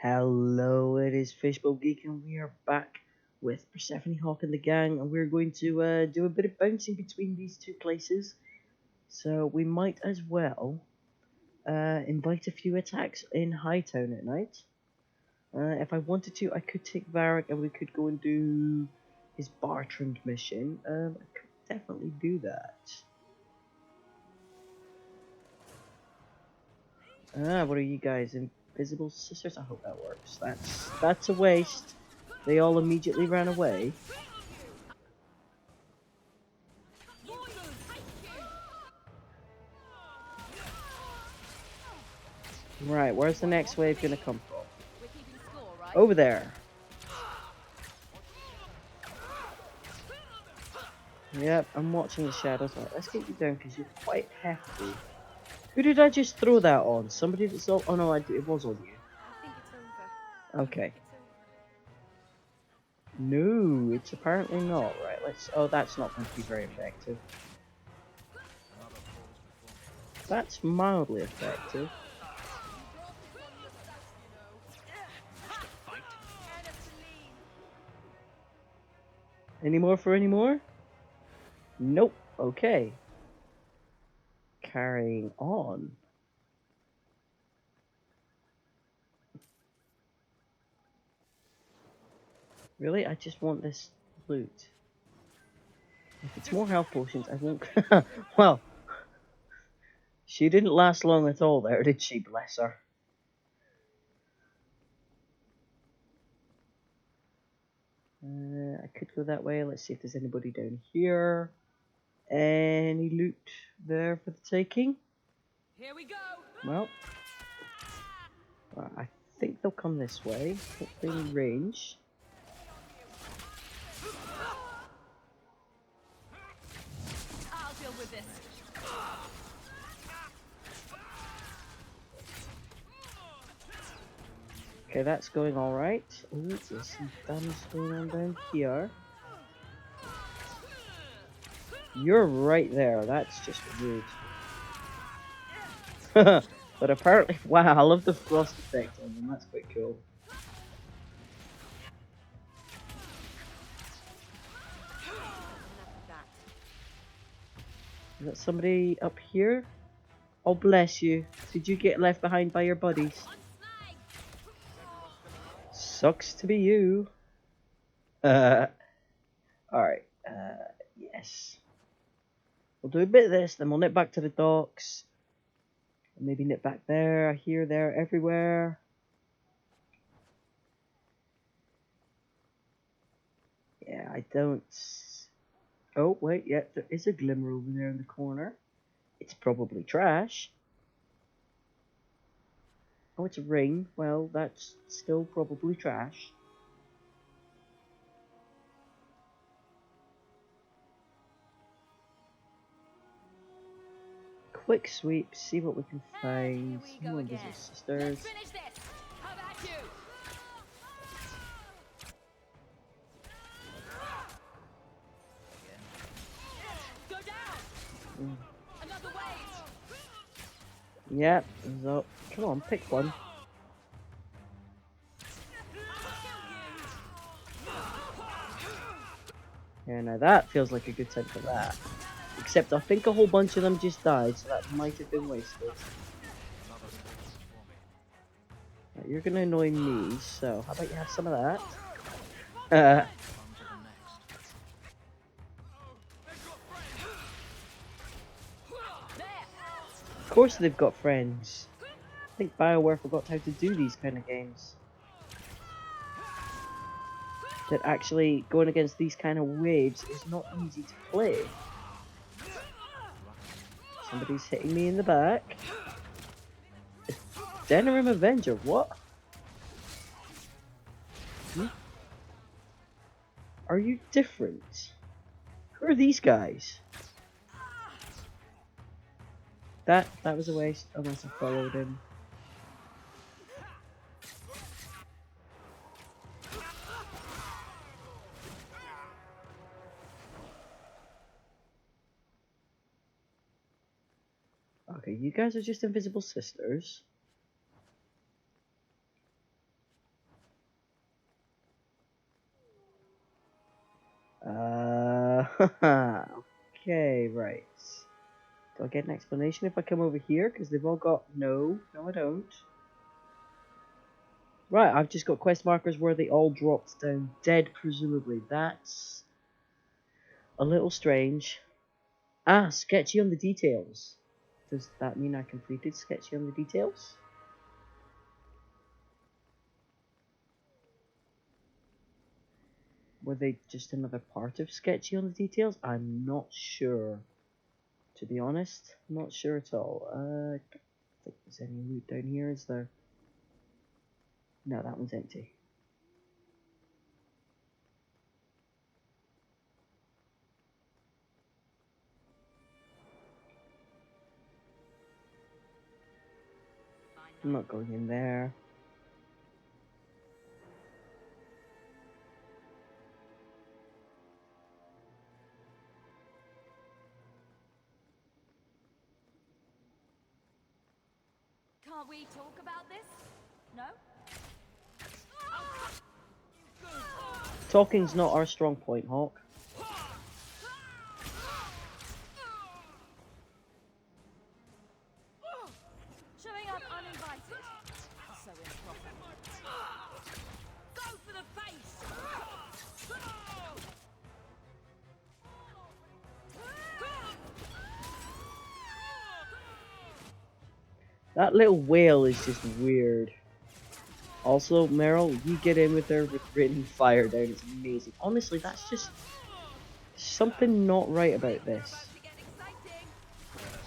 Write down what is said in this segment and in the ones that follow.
Hello, it is fishbulbgeek and we are back with Persephone Hawk and the gang, and we're going to do a bit of bouncing between these two places. So we might as well invite a few attacks in Hightown at night. If I wanted to, I could take Varric and we could go and do his Bartrand mission. I could definitely do that. What are you guys, invisible sisters? I hope that works. That's a waste. They all immediately ran away. Right, where's the next wave gonna come from? Over there. Yep, I'm watching the shadows. Right, let's get you down because you're quite hefty. Who did I just throw that on? Somebody that's all. Oh no, it was on you. Okay. No, it's apparently not. Right, let's. Oh, that's not going to be very effective. That's mildly effective. Any more for any more? Nope. Okay. Carrying on. Really? I just want this loot. If it's more health potions, I won't. Well, she didn't last long at all there, did she? Bless her. I could go that way. Let's see if there's anybody down here. Any loot there for the taking? Here we go. Well, I think they'll come this way. Hopefully in range. I'll deal with this. Okay, that's going alright. Oh, there's some damage going on down here. You're right there. That's just rude. But apparently, wow, I love the frost effect on them. That's quite cool. Is that somebody up here? Oh, bless you. Did you get left behind by your buddies? Sucks to be you. Alright. Yes. We'll do a bit of this, then we'll nip back to the docks. Maybe nip back there, here, there, everywhere. Yeah, I don't... Oh, wait, yeah, there is a glimmer over there in the corner. It's probably trash. Oh, it's a ring. Well, that's still probably trash. Quick sweep, see what we can find. More invisible sisters. Let's finish this. How about you? Go down. Another wave. Yep, so, come on, pick one. Yeah, now that feels like a good time for that. Except I think a whole bunch of them just died, so that might have been wasted. Right, you're gonna annoy me, so how about you have some of that? Of course they've got friends. I think BioWare forgot how to do these kind of games. That actually going against these kind of waves is not easy to play. Somebody's hitting me in the back. Denerim Avenger, what? Hmm? Are you different? Who are these guys? That was a waste, unless I followed him. Okay, you guys are just invisible sisters. Okay, right. Do I get an explanation if I come over here? Because they've all got... No, I don't. Right, I've just got quest markers where they all dropped down dead, presumably. That's a little strange. Ah, sketchy on the details. Does that mean I completed sketchy on the details? Were they just another part of sketchy on the details? I'm not sure. To be honest, not sure at all. I don't think there's any loot down here, is there? No, that one's empty. I'm not going in there. Can't we talk about this? No? Talking's not our strong point, Hawk. Showing up uninvited. So improper. Go for the face! That little whale is just weird. Also, Meryl, you get in with her with raining fire down. It's amazing. Honestly, that's just something not right about this. About to get exciting.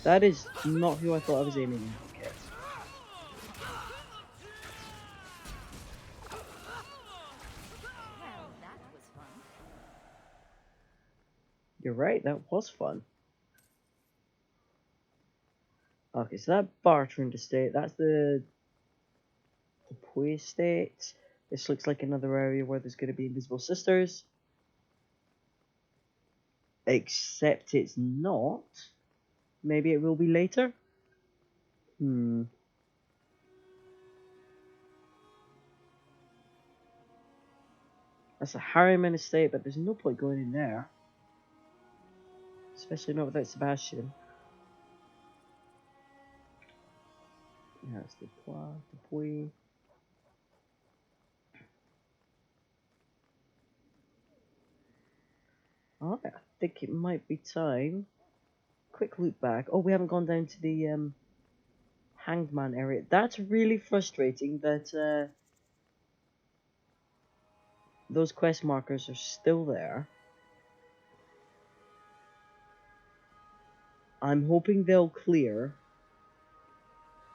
That is not who I thought I was aiming at. Okay. Well, that was fun. You're right, that was fun. Okay, so that Bartrand estate, that's the DuPuis estate. This looks like another area where there's going to be invisible sisters. Except it's not. Maybe it will be later? That's a Harriman estate, but there's no point going in there. Especially not without Sebastian. Yeah, it's DuPuis. Alright, I think it might be time. Quick look back. Oh, we haven't gone down to the Hanged Man area. That's really frustrating that those quest markers are still there. I'm hoping they'll clear.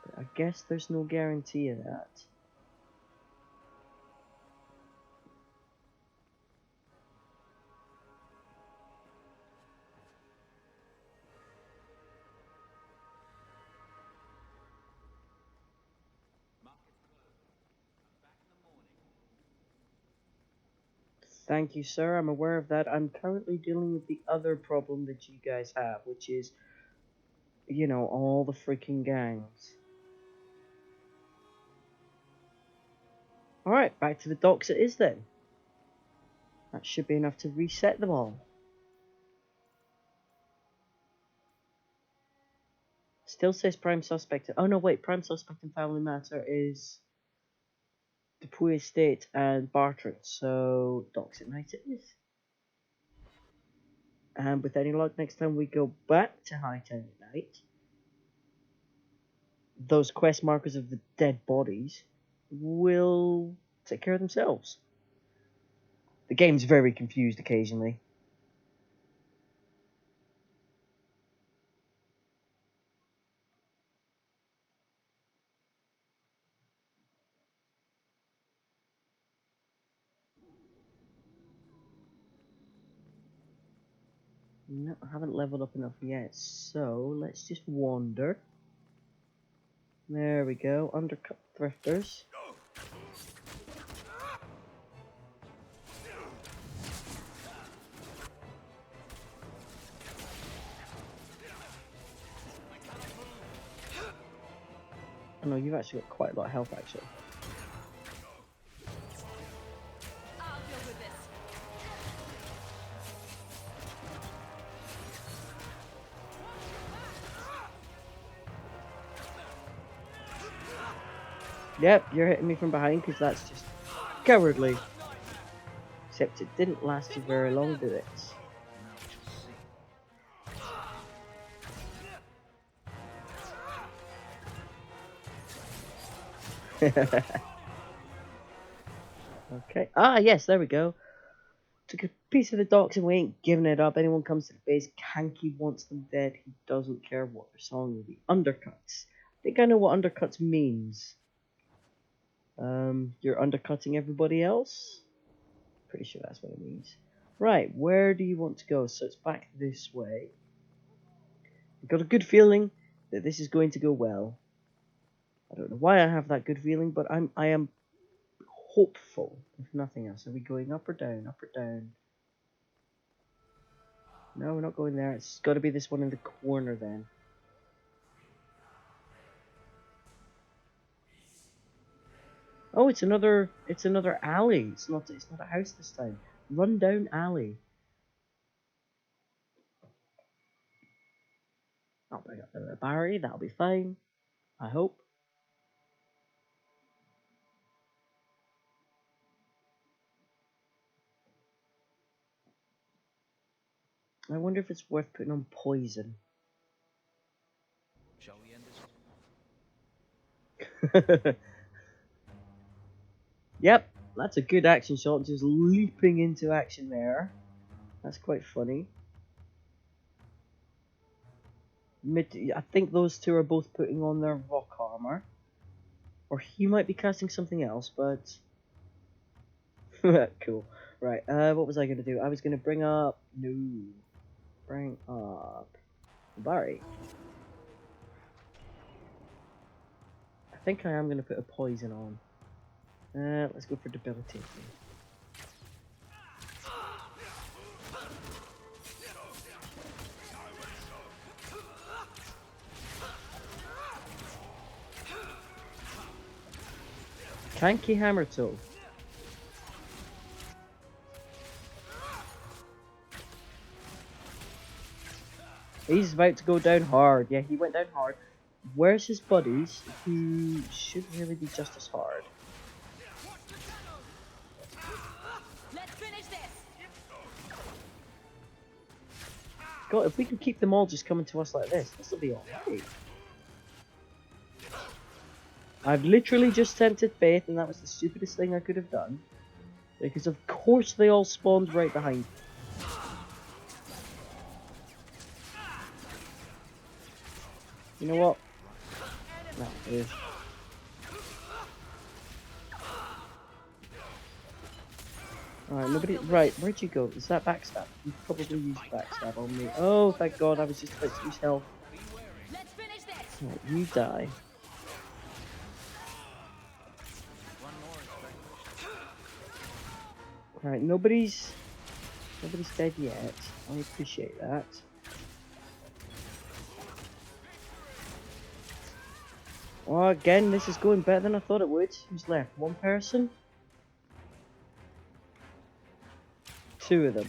But I guess there's no guarantee of that. Thank you, sir. I'm aware of that. I'm currently dealing with the other problem that you guys have, which is, you know, all the freaking gangs. Alright, back to the docks it is then. That should be enough to reset them all. Still says prime suspect. Oh no, wait, prime suspect in family matter is DuPuis Estate and Bartrand, so docks at night it is. And with any luck, next time we go back to Hightown at night, those quest markers of the dead bodies will take care of themselves. The game's very confused occasionally. No, I haven't leveled up enough yet, so let's just wander. There we go, undercut thrifters. Oh no, you've actually got quite a lot of health actually. I'll deal with this. Yep, you're hitting me from behind because that's just cowardly. Except it didn't last you very long, did it? Okay. Ah, yes, there we go. Took a piece of the docks and we ain't giving it up. Anyone comes to the base, Kanki wants them dead. He doesn't care what they're selling. The undercuts. I think I know what undercuts means. You're undercutting everybody else? Pretty sure that's what it means. Right, where do you want to go? So it's back this way. I've got a good feeling that this is going to go well. I don't know why I have that good feeling, but I am hopeful, if nothing else. Are we going up or down? Up or down? No, we're not going there. It's got to be this one in the corner then. Oh, it's another alley. It's not a house this time. Run down alley. I'll bring up the Barry. That'll be fine. I hope. I wonder if it's worth putting on poison. Shall we end this? Yep, that's a good action shot. Just leaping into action there. That's quite funny. I think those two are both putting on their rock armor. Or he might be casting something else, but... cool. Right, what was I going to do? I was going to bring up... No. Bring up... Barry. I think I am going to put a poison on. Let's go for debilitating. Kanky Hammer Toe. He's about to go down hard. Yeah, he went down hard. Where's his buddies who should really be just as hard? Let's finish this. God, if we can keep them all just coming to us like this will be alright. I've literally just tempted fate, and that was the stupidest thing I could have done. Because of course they all spawned right behind me. You know what? No, it is. Alright, nobody. Right, where'd you go? Is that backstab? You probably used backstab on me. Oh, thank God, I was just about to use health. Let's finish this. Right, you die. Right, nobody's dead yet. I appreciate that. Oh, again, this is going better than I thought it would. Who's left? One person? Two of them.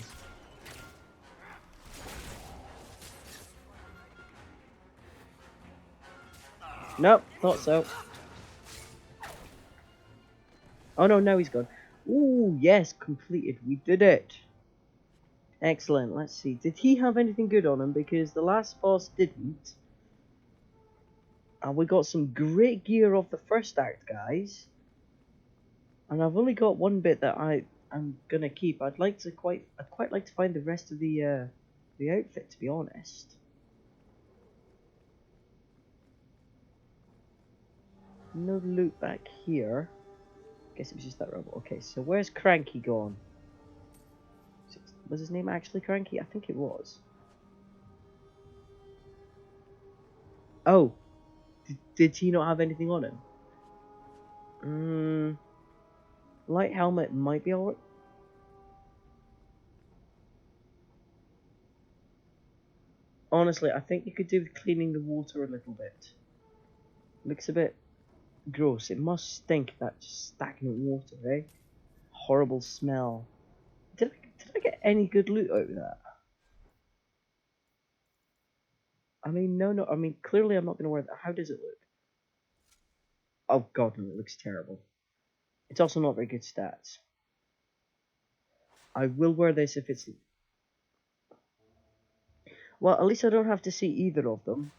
Nope, thought so. Oh no, now he's gone. Ooh, yes, completed. We did it. Excellent. Let's see. Did he have anything good on him? Because the last boss didn't. And we got some great gear off the first act, guys. And I've only got one bit that I'm gonna keep. I'd quite like to find the rest of the outfit, to be honest. No loot back here. Guess it was just that robot. Okay, so where's Cranky gone? Was his name actually Cranky? I think it was. Oh, did he not have anything on him? Light helmet might be alright. Honestly, I think you could do with cleaning the water a little bit. Looks a bit gross. It must stink, that just stagnant water, eh? Horrible smell. Did I get any good loot out of that? I mean, no. I mean, clearly I'm not going to wear that. How does it look? Oh god, no, it looks terrible. It's also not very good stats. I will wear this if it's... Well, at least I don't have to see either of them.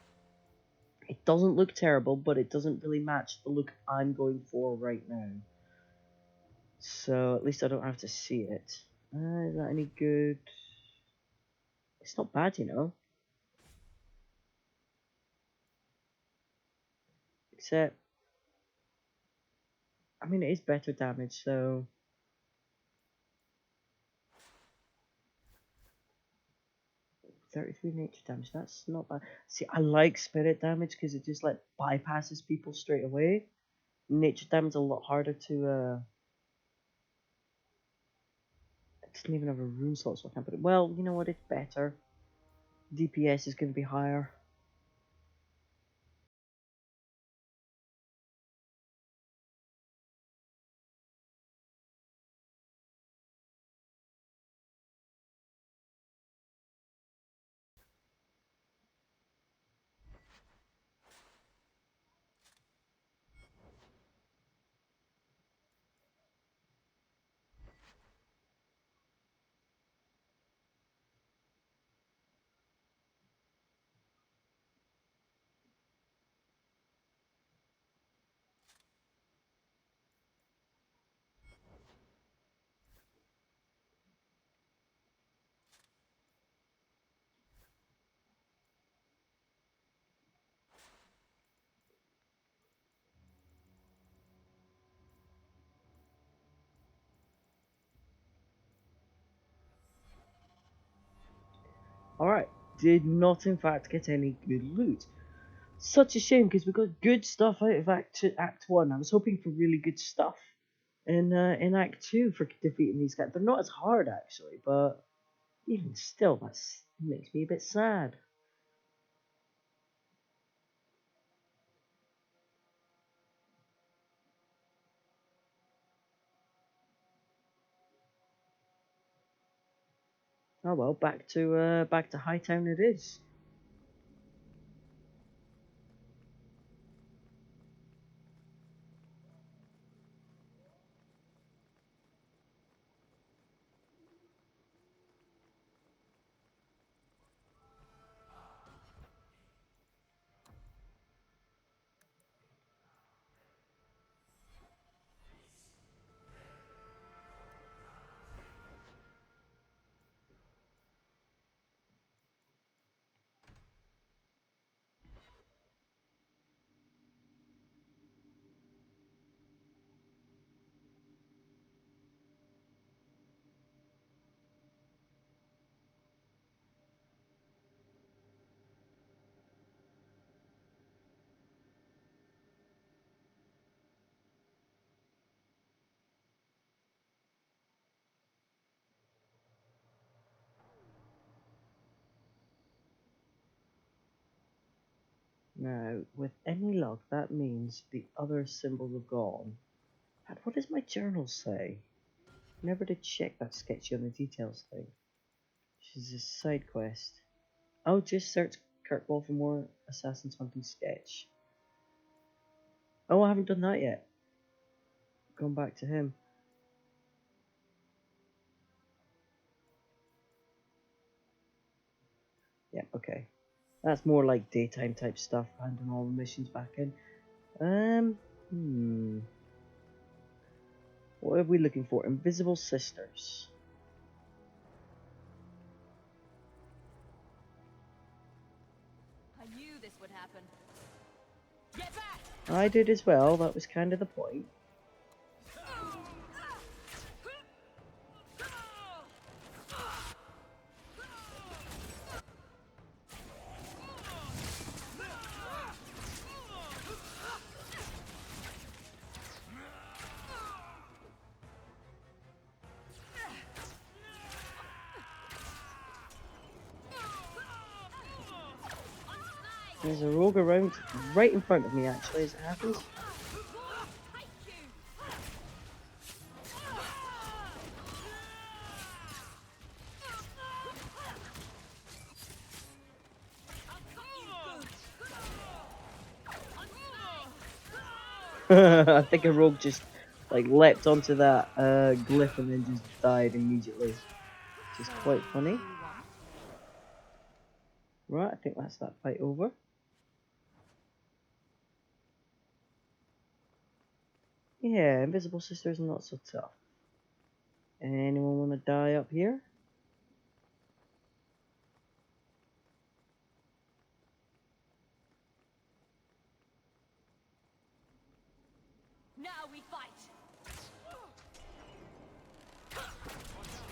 It doesn't look terrible, but it doesn't really match the look I'm going for right now. So, at least I don't have to see it. Is that any good? It's not bad, you know. Except, I mean, it is better damage, so... 33 nature damage, that's not bad. See, I like spirit damage because it just, like, bypasses people straight away. Nature damage is a lot harder to, It doesn't even have a rune slot, so I can't put it... Well, you know what, it's better. DPS is going to be higher. Alright, did not in fact get any good loot. Such a shame because we got good stuff out of Act 1. I was hoping for really good stuff in Act 2 for defeating these guys. They're not as hard actually, but even still, that makes me a bit sad. Oh well, back to Hightown it is. Now, with any luck, that means the other symbols are gone. And what does my journal say? Never did check that sketchy on the details thing. Which is a side quest. I'll just search Kirkwall for more assassins hunting sketch. Oh, I haven't done that yet. Going back to him. Yeah, okay. That's more like daytime type stuff, handing all the missions back in. What are we looking for? Invisible Sisters. I knew this would happen. Get back! I did as well, that was kind of the point. There's a rogue around right in front of me actually as it happens. I think a rogue just like leapt onto that glyph and then just died immediately, which is quite funny. Right, I think that's that fight over. Yeah, Invisible Sisters not so tough. Anyone want to die up here? Now we fight.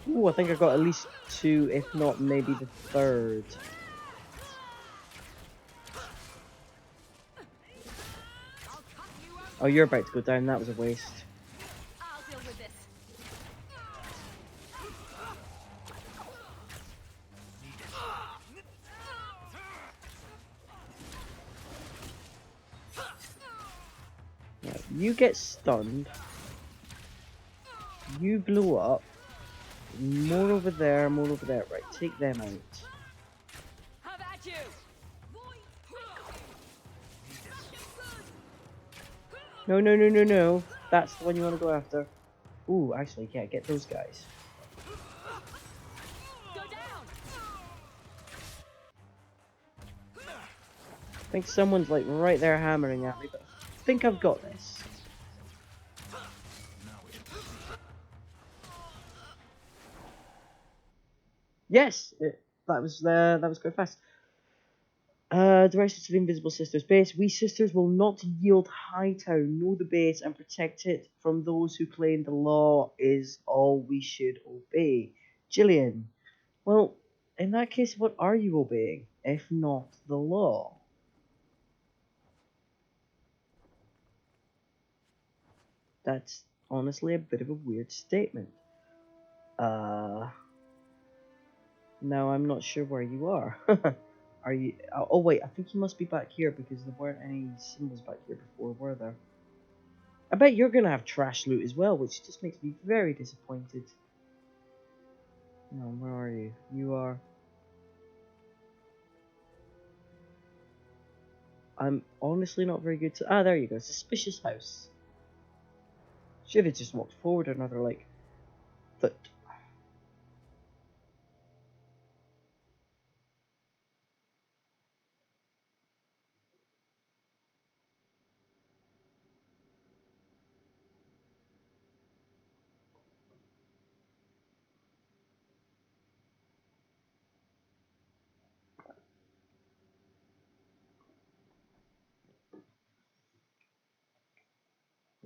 Ooh, I think I got at least 2, if not maybe the 3rd. Oh, you're about to go down. That was a waste. I'll deal with this. Right, you get stunned. You blew up. More over there, more over there. Right, take them out. How about you? No, no, no, no, no. That's the one you want to go after. Ooh, actually, yeah, get those guys. Go down. I think someone's like right there hammering at me, but I think I've got this. Yes, that was quite fast. Directions to the Invisible Sisters base. We sisters will not yield Hightown. Know the base and protect it from those who claim the law is all we should obey. Jillian. Well, in that case, what are you obeying, if not the law? That's honestly a bit of a weird statement. Now I'm not sure where you are. Are you? Oh wait, I think you must be back here because there weren't any symbols back here before, were there? I bet you're gonna have trash loot as well, which just makes me very disappointed. No, where are you? You are. I'm honestly not very good to. Ah, there you go. Suspicious house. Should have just walked forward another like foot.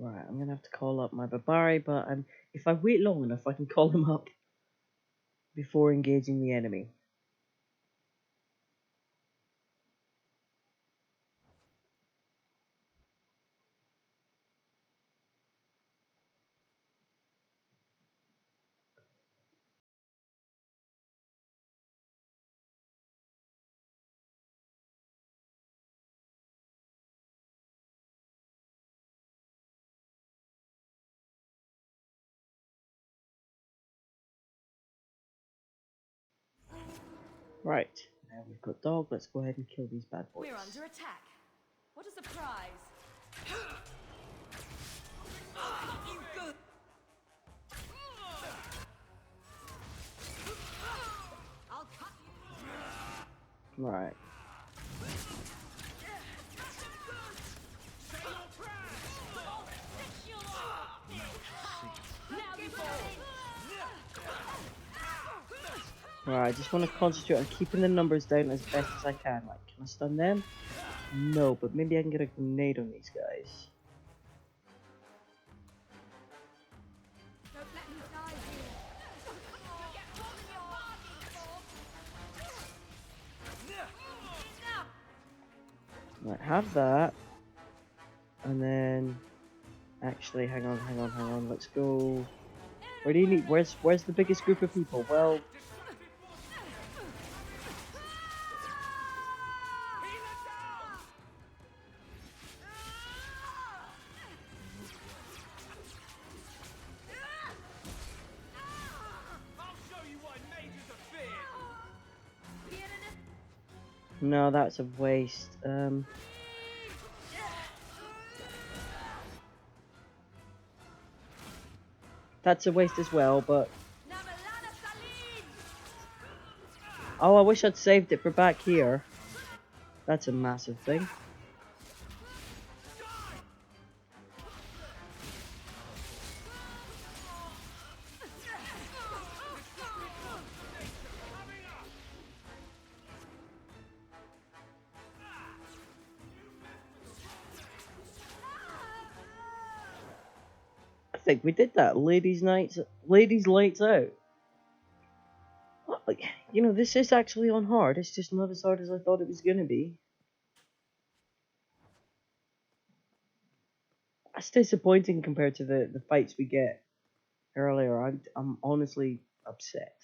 Right, I'm gonna have to call up my Babari, but if I wait long enough, I can call him up before engaging the enemy. Right, now we've got dog. Let's go ahead and kill these bad boys. We're under attack. What a surprise. You good. I'll cut you. Right. Right, I just want to concentrate on keeping the numbers down as best as I can. Like, can I stun them? No, but maybe I can get a grenade on these guys. Don't let me die here. You'll get all in your body, Right, have that. And then... Actually, hang on. Let's go... Where do you need... Where's the biggest group of people? Well... No, that's a waste. That's a waste as well, but... Oh, I wish I'd saved it for back here. That's a massive thing. I think we did that. Ladies' lights out. Oh, you know, this is actually on hard. It's just not as hard as I thought it was gonna be. That's disappointing compared to the fights we get earlier. I'm honestly upset.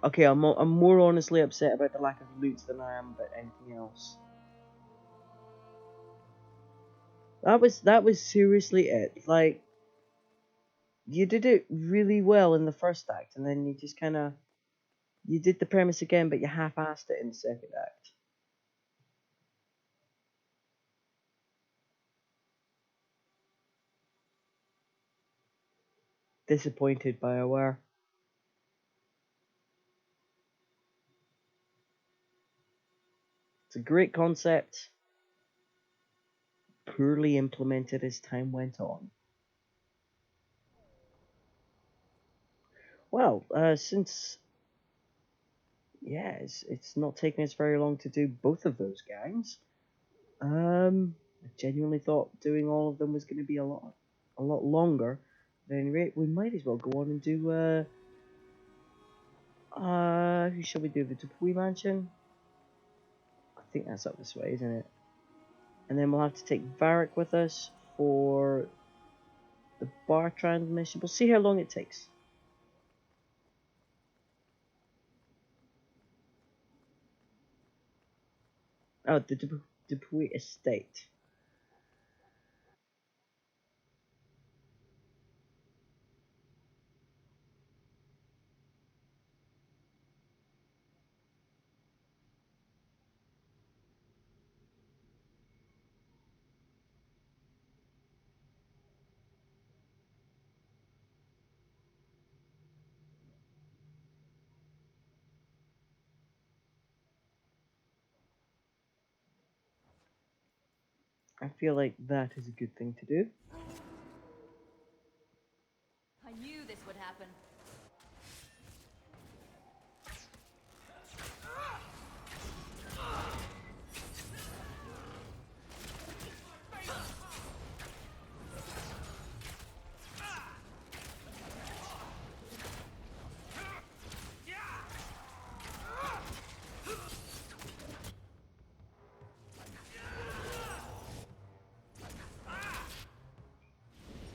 Okay, I'm more honestly upset about the lack of loot than I am about anything else. That was seriously it. Like, you did it really well in the first act, and then you just kind of you did the premise again, but you half-assed it in the second act. Disappointed, BioWare. It's a great concept, poorly implemented as time went on. Well, since yeah, it's not taking us very long to do both of those gangs. I genuinely thought doing all of them was going to be a lot longer. At any rate, we might as well go on and do who shall we do? The DuPuis mansion? I think that's up this way, isn't it? And then we'll have to take Varric with us for the Bartrand mission. We'll see how long it takes. Oh, the DuPuis estate. I feel like that is a good thing to do. I knew this would happen.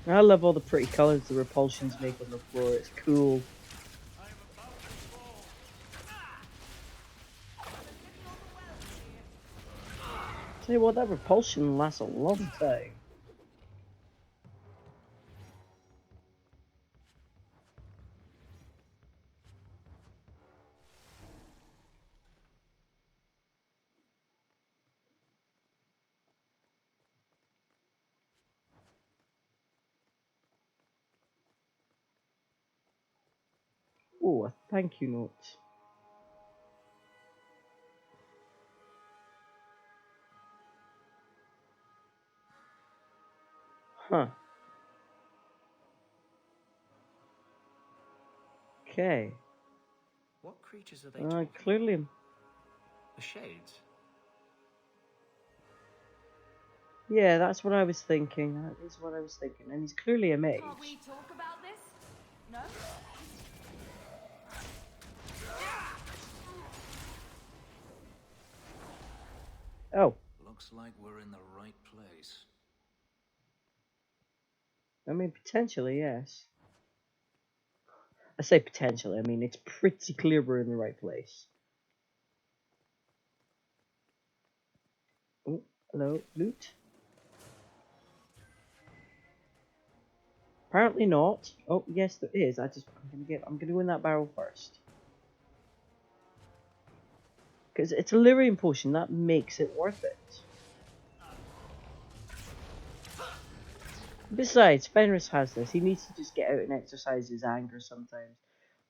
I love all the pretty colours the repulsions make on the floor. It's cool. Tell you what, that repulsion lasts a long time. Oh, a thank you note. Huh. Okay. What creatures are they talking? Clearly. The shades? Yeah, that's what I was thinking. That is what I was thinking. And he's clearly a mage. Can't we talk about this? No? Oh. Looks like we're in the right place. I mean, potentially, yes. I say potentially. I mean, it's pretty clear we're in the right place. Oh, hello, loot. Apparently not. Oh, yes, there is. I'm gonna go in that barrel first. Because it's a lyrium potion, that makes it worth it. Besides, Fenris has this. He needs to just get out and exercise his anger sometimes.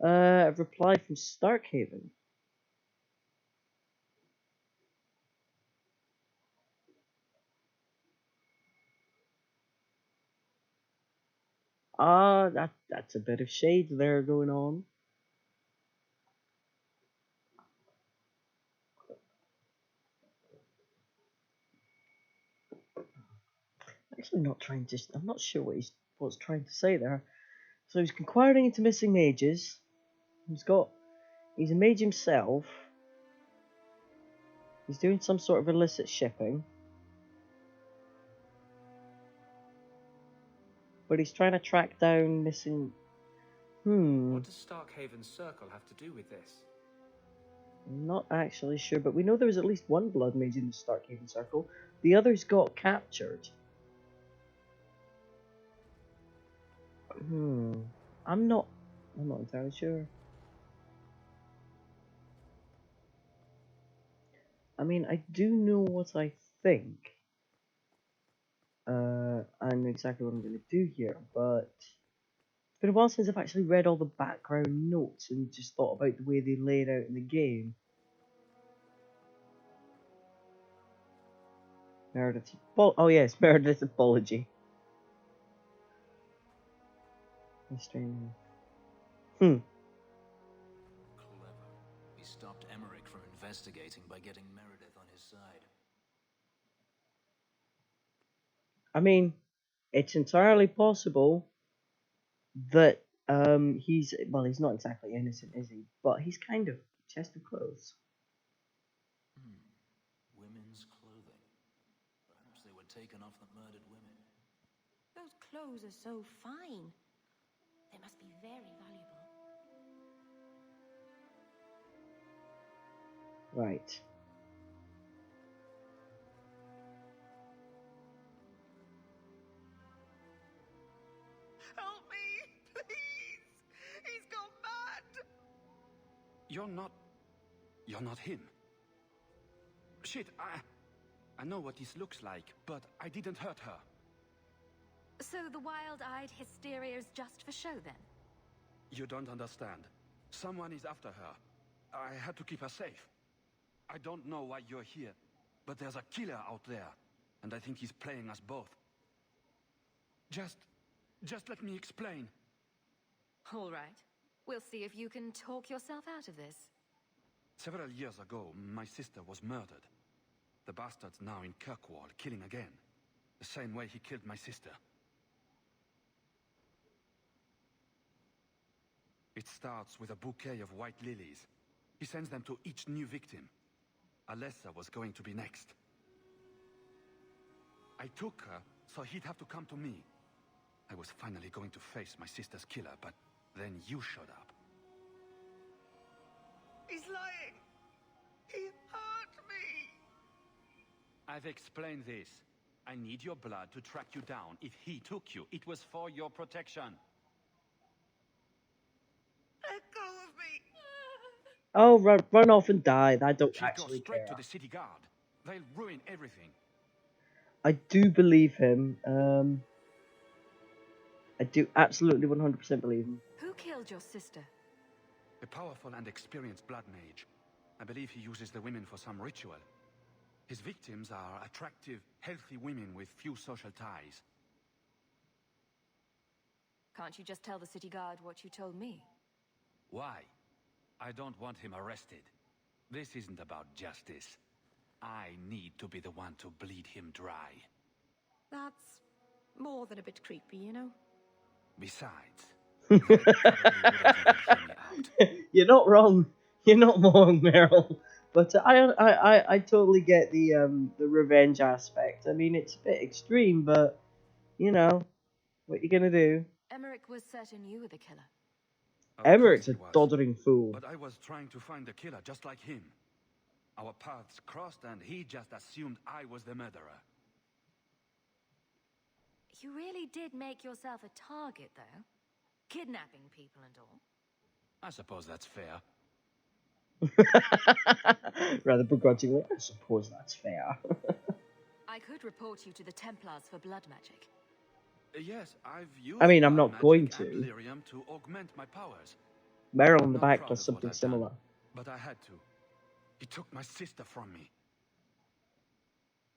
A reply from Starkhaven. Ah, that's a bit of shade there going on. Actually, not trying to. I'm not sure what's trying to say there. So he's inquiring into missing mages. He's a mage himself. He's doing some sort of illicit shipping. But he's trying to track down missing. What does Starkhaven's circle have to do with this? I'm not actually sure, but we know there was at least one blood mage in the Starkhaven circle. The others got captured. I'm not entirely sure. I mean, I do know what I think. And exactly what I'm going to do here, but it's been a while since I've actually read all the background notes and just thought about the way they laid out in the game. Meredith's oh yes, Meredith's apology. Clever. He stopped Emmerich from investigating by getting Meredith on his side. I mean, it's entirely possible that he's not exactly innocent, is he? But he's kind of chest of clothes. Women's clothing. Perhaps they were taken off the murdered women. Those clothes are so fine. They must be very valuable. Right. Help me, please! He's gone mad! You're not him. Shit, I know what this looks like, but I didn't hurt her. So the wild-eyed hysteria is just for show, then? You don't understand. Someone is after her. I had to keep her safe. I don't know why you're here, but there's a killer out there, and I think he's playing us both. Just let me explain. All right. We'll see if you can talk yourself out of this. Several years ago, my sister was murdered. The bastard's now in Kirkwall, killing again. The same way he killed my sister. It starts with a bouquet of white lilies. He sends them to each new victim. Alessa was going to be next. I took her, so he'd have to come to me. I was finally going to face my sister's killer, but then you showed up. He's lying! He hurt me! I've explained this. I need your blood to track you down. If he took you, it was for your protection. Let go of me! Oh, run off and die. I don't She'll go actually straight care. to the city guard. They'll ruin everything. I do believe him. I do absolutely 100% believe him. Who killed your sister? A powerful and experienced blood mage. I believe he uses the women for some ritual. His victims are attractive, healthy women with few social ties. Can't you just tell the city guard what you told me? Why? I don't want him arrested. This isn't about justice. I need to be the one to bleed him dry. That's more than a bit creepy, you know? Besides, they probably wouldn't even hear me out. You're not wrong. You're not wrong, Meryl. But I totally get the revenge aspect. I mean, it's a bit extreme, but you know, what you gonna do? Emmerich was certain you were the killer. Of Emmerich's course a he was. doddering fool. But I was trying to find the killer just like him. Our paths crossed and he just assumed I was the murderer. You really did make yourself a target, though. Kidnapping people and all. I suppose that's fair. Rather begrudgingly, I suppose that's fair. I could report you to the Templars for blood magic. Yes, I've used I mean, I'm blood not going magic and to. lyrium to augment my powers. Meryl in I'm the not back proud does of what something I've done, similar. but I had to. He took my sister from me.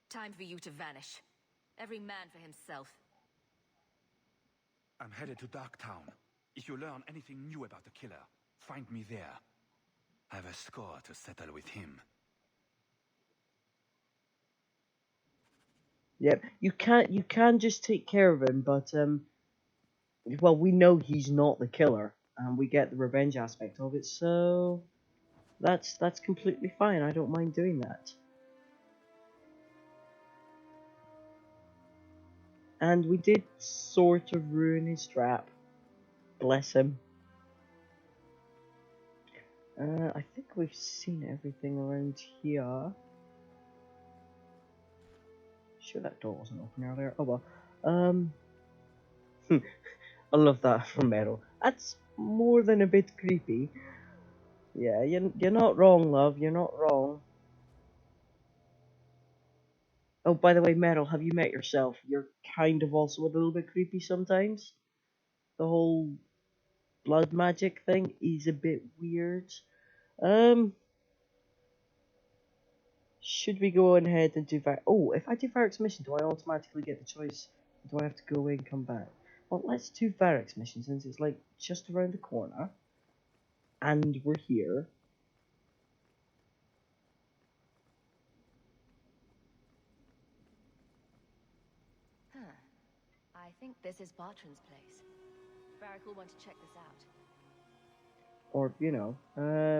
Time for you to vanish. Every man for himself. I'm headed to Darktown. If you learn anything new about the killer, find me there. I have a score to settle with him. Yep, you can just take care of him, but well, we know he's not the killer, and we get the revenge aspect of it, so that's completely fine. I don't mind doing that. And we did sort of ruin his trap. Bless him. I think we've seen everything around here. Sure that door wasn't open earlier. Oh well. I love that from Meryl. That's more than a bit creepy. Yeah, you're not wrong, love. You're not wrong. Oh, by the way, Meryl, have you met yourself? You're kind of also a little bit creepy sometimes. The whole blood magic thing is a bit weird. Um, should we go ahead and do Oh, if I do Varric's mission, do I automatically get the choice? Or do I have to go away and come back? Well, let's do Varric's mission since it's like just around the corner. And we're here. Huh. I think this is Bartran's place. Varric will want to check this out. Or, you know,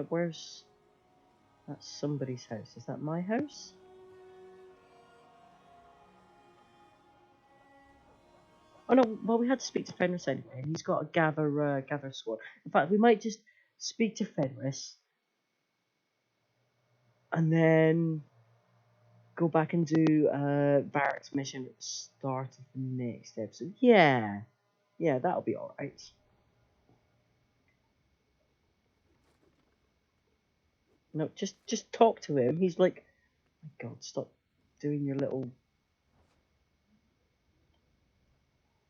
where's... That's somebody's house. Is that my house? Oh no, well we had to speak to Fenris anyway, and he's got a gather squad. In fact, we might just speak to Fenris, and then go back and do Varric's mission at the start of the next episode. Yeah, that'll be alright. No, just talk to him. He's like, oh my God, stop doing your little...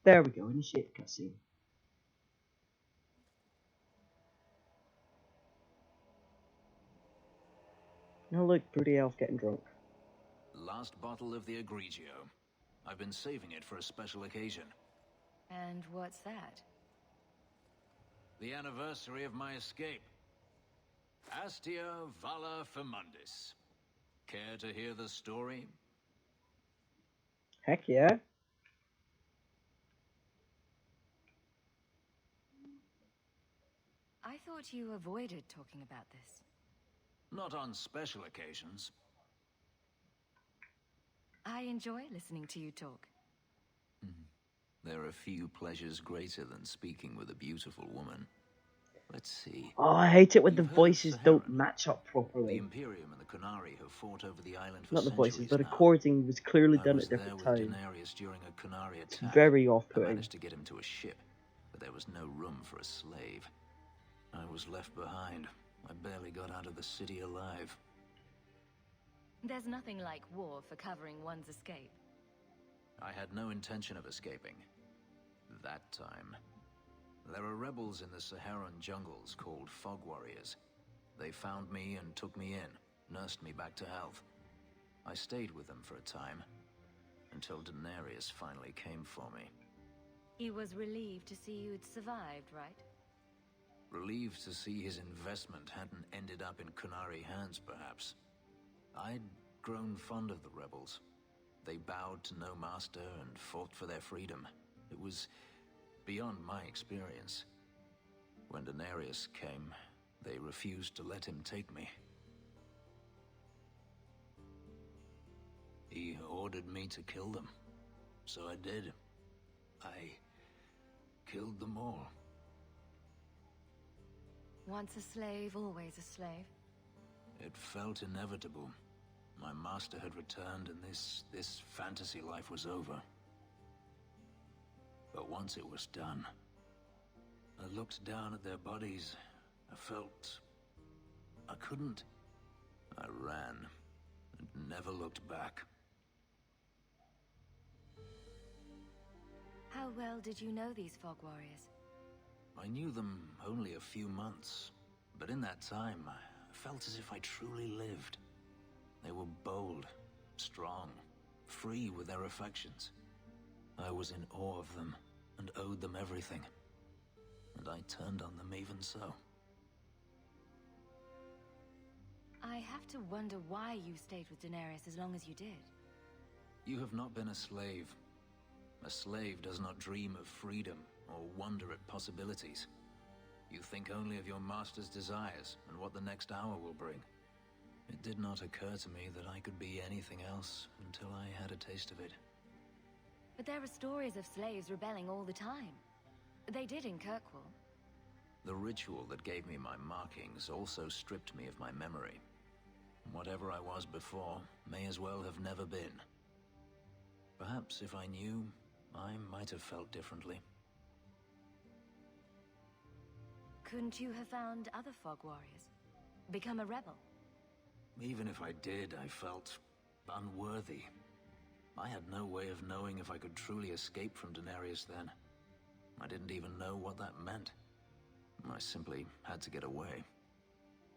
There we go, initiate the cutscene. Now look, broody elf getting drunk. Last bottle of the Egregio. I've been saving it for a special occasion. And what's that? The anniversary of my escape. Astia Vala Firmundis. Care to hear the story? Heck yeah. I thought you avoided talking about this. Not on special occasions. I enjoy listening to you talk. There are few pleasures greater than speaking with a beautiful woman. Let's see. Oh, I hate it when the You've heard of voices don't Saharan. match up The properly. Imperium and the Qunari have fought over the island for Not the voices, centuries the now. recording was clearly I done was at a there different with time. Daenerys during a Qunari It's attack. very I off-putting. managed to get him to a ship, but there was no room for a slave. I was left behind. I barely got out of the city alive. There's nothing like war for covering one's escape. I had no intention of escaping. That time. There are rebels in the Saharan jungles called Fog Warriors. They found me and took me in, nursed me back to health. I stayed with them for a time, until Daenerys finally came for me. He was relieved to see you'd survived, right? Relieved to see his investment hadn't ended up in Qunari hands, perhaps. I'd grown fond of the rebels. They bowed to no master and fought for their freedom. It was beyond my experience. When Daenerys came, they refused to let him take me. He ordered me to kill them, so I did. I killed them all. Once a slave, always a slave. It felt inevitable. My master had returned and this fantasy life was over. But once it was done, I looked down at their bodies. I felt I couldn't. I ran and never looked back. How well did you know these fog warriors? I knew them only a few months, but in that time, I felt as if I truly lived. They were bold, strong, free with their affections. I was in awe of them and owed them everything. And I turned on them even so. I have to wonder why you stayed with Daenerys as long as you did. You have not been a slave. A slave does not dream of freedom or wonder at possibilities. You think only of your master's desires and what the next hour will bring. It did not occur to me that I could be anything else until I had a taste of it. But there are stories of slaves rebelling all the time. They did in Kirkwall. The ritual that gave me my markings also stripped me of my memory. Whatever I was before may as well have never been. Perhaps if I knew, I might have felt differently. Couldn't you have found other fog warriors? Become a rebel? Even if I did, I felt unworthy. I had no way of knowing if I could truly escape from Daenerys then. I didn't even know what that meant. I simply had to get away.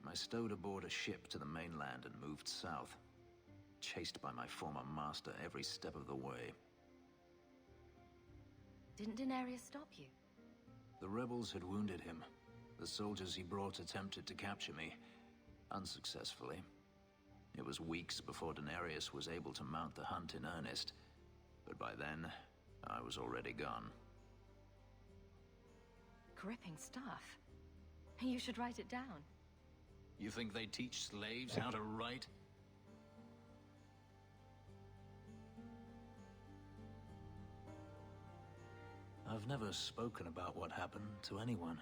I stowed aboard a ship to the mainland and moved south, chased by my former master every step of the way. Didn't Daenerys stop you? The rebels had wounded him. The soldiers he brought attempted to capture me, unsuccessfully. It was weeks before Daenerys was able to mount the hunt in earnest, but by then, I was already gone. Gripping stuff. You should write it down. You think they teach slaves how to write? I've never spoken about what happened to anyone.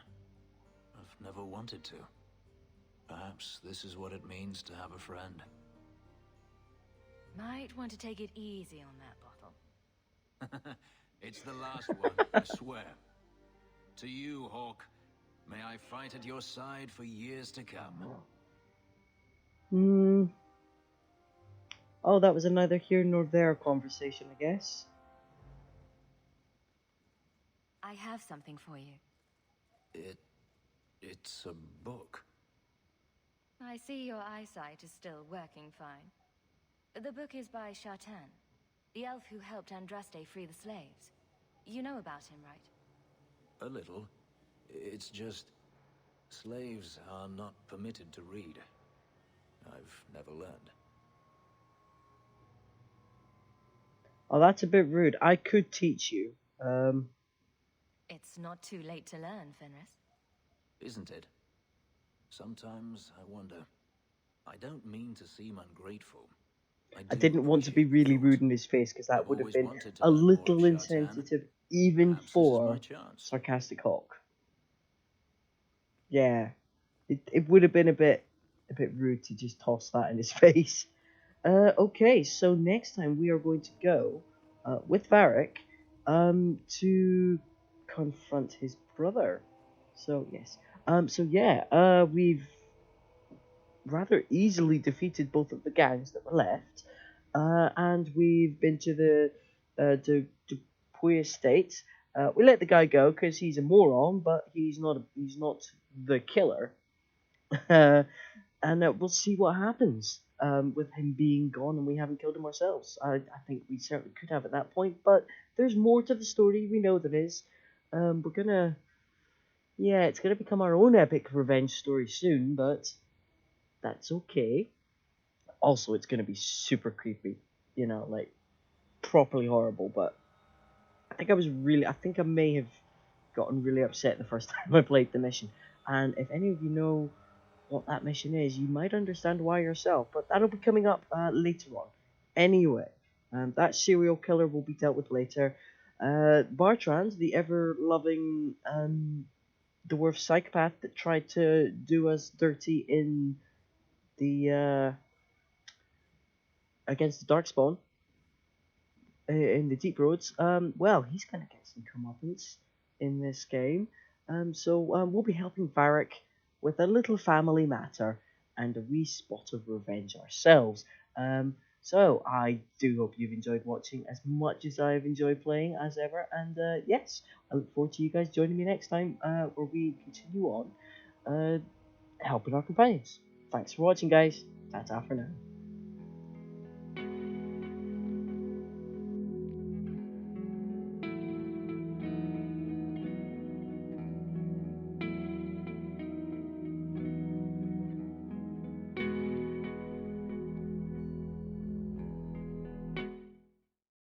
I've never wanted to. Perhaps this is what it means to have a friend. Might want to take it easy on that bottle. It's the last one, I swear. To you, Hawk, may I fight at your side for years to come. Oh, that was a neither here nor there conversation, I guess. I have something for you. It's a book. I see your eyesight is still working fine. The book is by Shartan, the elf who helped Andraste free the slaves. You know about him, right? A little. It's just... slaves are not permitted to read. I've never learned. Oh, that's a bit rude. I could teach you. It's not too late to learn, Fenris. Isn't it? Sometimes I wonder. I don't mean to seem ungrateful. I didn't want to be really rude in his face because that would have been a little insensitive even for sarcastic Hawk. Yeah, it would have been a bit rude to just toss that in his face. Okay, so next time we are going to go with Varric to confront his brother. So yes, we've rather easily defeated both of the gangs that were left, and we've been to the DuPuis estate. We let the guy go because he's a moron, but he's not the killer. And we'll see what happens with him being gone and we haven't killed him ourselves. I think we certainly could have at that point, but there's more to the story. We know there is. It's gonna become our own epic revenge story soon, but that's okay. Also, it's gonna be super creepy, like properly horrible. But I think I may have gotten really upset the first time I played the mission. And if any of you know what that mission is, you might understand why yourself, but that'll be coming up later on. Anyway, that serial killer will be dealt with later. Bartrand, the ever-loving dwarf psychopath that tried to do us dirty in the against the Darkspawn in the Deep Roads, he's gonna get some comeuppance in this game. So we'll be helping Varric with a little family matter. and a wee spot of revenge ourselves. So I do hope you've enjoyed watching as much as I've enjoyed playing as ever, and yes, I look forward to you guys joining me next time where we continue on helping our companions. Thanks for watching, guys. Ta-ta for now.